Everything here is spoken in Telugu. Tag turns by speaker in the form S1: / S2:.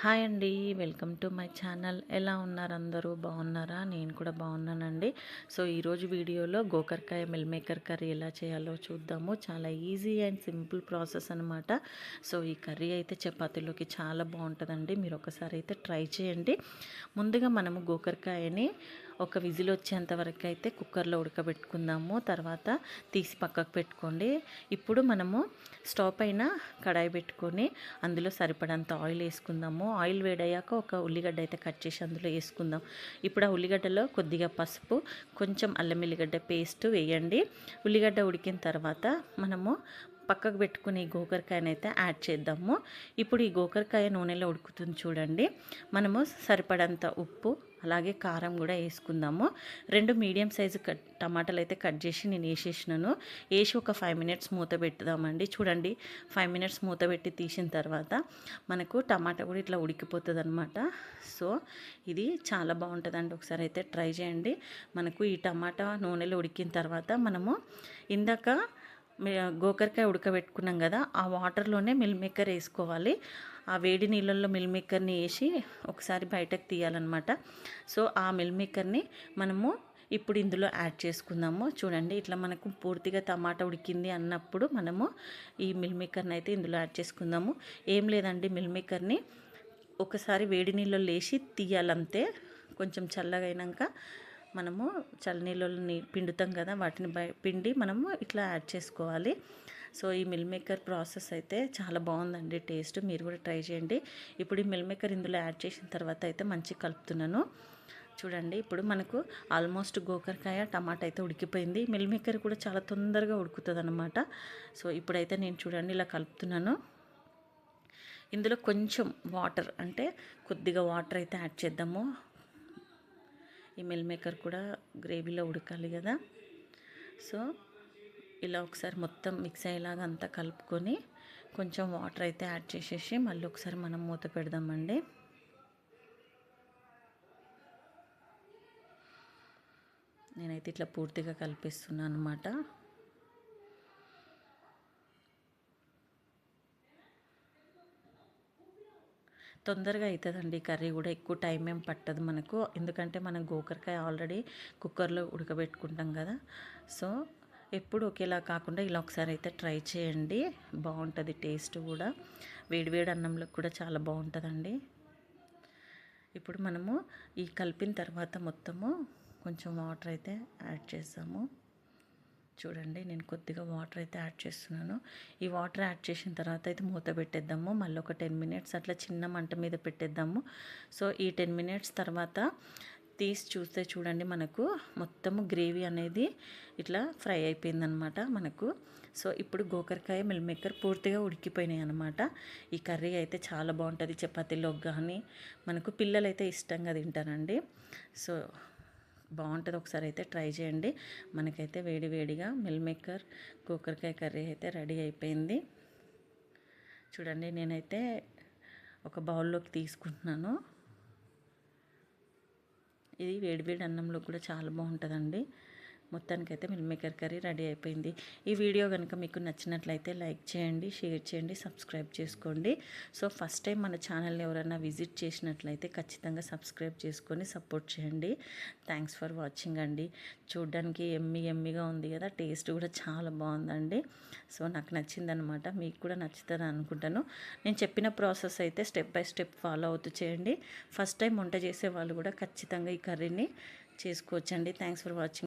S1: హాయ్ అండి, వెల్కమ్ టు మై ఛానల్. ఎలా ఉన్నారు అందరూ? బాగున్నారా? నేను కూడా బాగున్నానండి. సో ఈరోజు వీడియోలో గోకరకాయ మిల్ మేకర్ కర్రీ ఎలా చేయాలో చూద్దాము. చాలా ఈజీ అండ్ సింపుల్ ప్రాసెస్ అనమాట. సో ఈ కర్రీ అయితే చపాతీలోకి చాలా బాగుంటుందండి. మీరు ఒకసారి అయితే ట్రై చేయండి. ముందుగా మనము గోకరకాయని ఒక విజిల్ వచ్చేంత వరకు అయితే కుక్కర్లో ఉడకబెట్టుకుందాము. తర్వాత తీసి పక్కకు పెట్టుకోండి. ఇప్పుడు మనము స్టవ్ పైన కడాయి పెట్టుకొని అందులో సరిపడంత ఆయిల్ వేసుకుందాము. ఆయిల్ వేడయ్యాక ఒక ఉల్లిగడ్డ అయితే కట్ చేసి అందులో వేసుకుందాం. ఇప్పుడు ఆ ఉల్లిగడ్డలో కొద్దిగా పసుపు, కొంచెం అల్లం ఎల్లిగడ్డ పేస్ట్ వేయండి. ఉల్లిగడ్డ ఉడికిన తర్వాత మనము పక్కకు పెట్టుకుని ఈ గోకరకాయని అయితే యాడ్ చేద్దాము. ఇప్పుడు ఈ గోకరకాయ నూనెలో ఉడుకుతుంది చూడండి. మనము సరిపడంత ఉప్పు అలాగే కారం కూడా వేసుకుందాము. 2 మీడియం సైజు టమాటాలు అయితే కట్ చేసి నేను వేసేసినాను. వేసి ఒక 5 మినిట్స్ మూత పెట్టుదామండి. చూడండి, 5 మినిట్స్ మూత పెట్టి తీసిన తర్వాత మనకు టమాటా కూడా ఇట్లా ఉడికిపోతుంది అనమాట. సో ఇది చాలా బాగుంటుందండి. ఒకసారి అయితే ట్రై చేయండి. మనకు ఈ టమాటా నూనెలో ఉడికిన తర్వాత మనము ఇందాక గోకరకాయ ఉడకబెట్టుకున్నాం కదా, ఆ వాటర్లోనే మిల్ మేకర్ వేసుకోవాలి. ఆ వేడి నీళ్ళల్లో మిల్ మేకర్ని వేసి ఒకసారి బయటకు తీయాలన్నమాట. సో ఆ మిల్ మేకర్ని మనము ఇప్పుడు ఇందులో యాడ్ చేసుకుందాము. చూడండి, ఇట్లా మనకు పూర్తిగా టమాటా ఉడికింది అన్నప్పుడు మనము ఈ మిల్ మేకర్ని అయితే ఇందులో యాడ్ చేసుకుందాము. ఏం లేదండి, మిల్ మేకర్ని ఒకసారి వేడి నీళ్ళలో వేసి తీయాలంతే. కొంచెం చల్లగా అయినాక మనము చల్లనీళ్ళని పిండుతాం కదా, వాటిని పిండి మనము ఇట్లా యాడ్ చేసుకోవాలి. సో ఈ మిల్ మేకర్ ప్రాసెస్ అయితే చాలా బాగుందండి టేస్ట్. మీరు కూడా ట్రై చేయండి. ఇప్పుడు ఈ మిల్ మేకర్ ఇందులో యాడ్ చేసిన తర్వాత అయితే మంచిగా కలుపుతున్నాను. చూడండి, ఇప్పుడు మనకు ఆల్మోస్ట్ గోకరకాయ టమాటా అయితే ఉడికిపోయింది. మిల్ మేకర్ కూడా చాలా తొందరగా ఉడుకుతుంది అనమాట. సో ఇప్పుడైతే నేను చూడండి ఇలా కలుపుతున్నాను. ఇందులో కొంచెం వాటర్, అంటే కొద్దిగా వాటర్ అయితే యాడ్ చేద్దాము. ఈ మిల్ మేకర్ కూడా గ్రేవీలో ఉడకాలి కదా. సో ఇలా ఒకసారి మొత్తం మిక్స్ అయ్యేలాగా అంతా కలుపుకొని కొంచెం వాటర్ అయితే యాడ్ చేసేసి మళ్ళీ ఒకసారి మనం మూత పెడదామండి. నేనైతే ఇట్లా పూర్తిగా కలిపిస్తున్నాను అనమాట. తొందరగా అవుతుందండి కర్రీ కూడా, ఎక్కువ టైం ఏం పట్టదు మనకు. ఎందుకంటే మనం గోకరకాయ ఆల్రెడీ కుక్కర్లో ఉడకబెట్టుకుంటాం కదా. సో ఎప్పుడు ఒకేలా కాకుండా ఇలా ఒకసారి అయితే ట్రై చేయండి. బాగుంటుంది టేస్ట్ కూడా. వేడివేడి అన్నంలో కూడా చాలా బాగుంటుందండి. ఇప్పుడు మనము ఈ కలిపిన తర్వాత మొత్తము కొంచెం వాటర్ అయితే యాడ్ చేస్తాము. చూడండి, నేను కొద్దిగా వాటర్ అయితే యాడ్ చేస్తున్నాను. ఈ వాటర్ యాడ్ చేసిన తర్వాత అయితే మూత పెట్టేద్దాము. మళ్ళీ ఒక 10 మినిట్స్ అట్లా చిన్న మంట మీద పెట్టేద్దాము. సో ఈ 10 మినిట్స్ తర్వాత తీసి చూస్తే చూడండి, మనకు మొత్తము గ్రేవీ అనేది ఇట్లా ఫ్రై అయిపోయిందనమాట మనకు. సో ఇప్పుడు గోకరకాయ మిల్ మేకర్ పూర్తిగా ఉడికిపోయినాయి అనమాట. ఈ కర్రీ అయితే చాలా బాగుంటుంది. చపాతీలోకి కానీ మనకు పిల్లలైతే ఇష్టంగా తింటారండి. సో బాగుంటుంది. ఒకసారి అయితే ట్రై చేయండి. మనకైతే వేడి వేడిగా మిల్ మేకర్ గోకరకాయ కర్రీ అయితే రెడీ అయిపోయింది. చూడండి, నేనైతే ఒక బౌల్లోకి తీసుకుంటున్నాను. ఇది వేడి వేడి అన్నంలో కూడా చాలా బాగుంటుందండి. మొత్తానికైతే మిల్ మేకర్ కర్రీ రెడీ అయిపోయింది. ఈ వీడియో కనుక మీకు నచ్చినట్లయితే లైక్ చేయండి, షేర్ చేయండి, సబ్స్క్రైబ్ చేసుకోండి. సో ఫస్ట్ టైం మన ఛానల్ని ఎవరైనా విజిట్ చేసినట్లయితే ఖచ్చితంగా సబ్స్క్రైబ్ చేసుకొని సపోర్ట్ చేయండి. థ్యాంక్స్ ఫర్ వాచింగ్ అండి. చూడ్డానికి ఎమ్మిగా ఉంది కదా, టేస్ట్ కూడా చాలా బాగుందండి. సో నాకు నచ్చిందనమాట. మీకు కూడా నచ్చుతుంది అనుకుంటాను. నేను చెప్పిన ప్రాసెస్ అయితే స్టెప్ బై స్టెప్ ఫాలో అవుతూ చేయండి. ఫస్ట్ టైం వంట చేసే వాళ్ళు కూడా ఖచ్చితంగా ఈ కర్రీని చేసుకోవచ్చండి. Thanks for watching.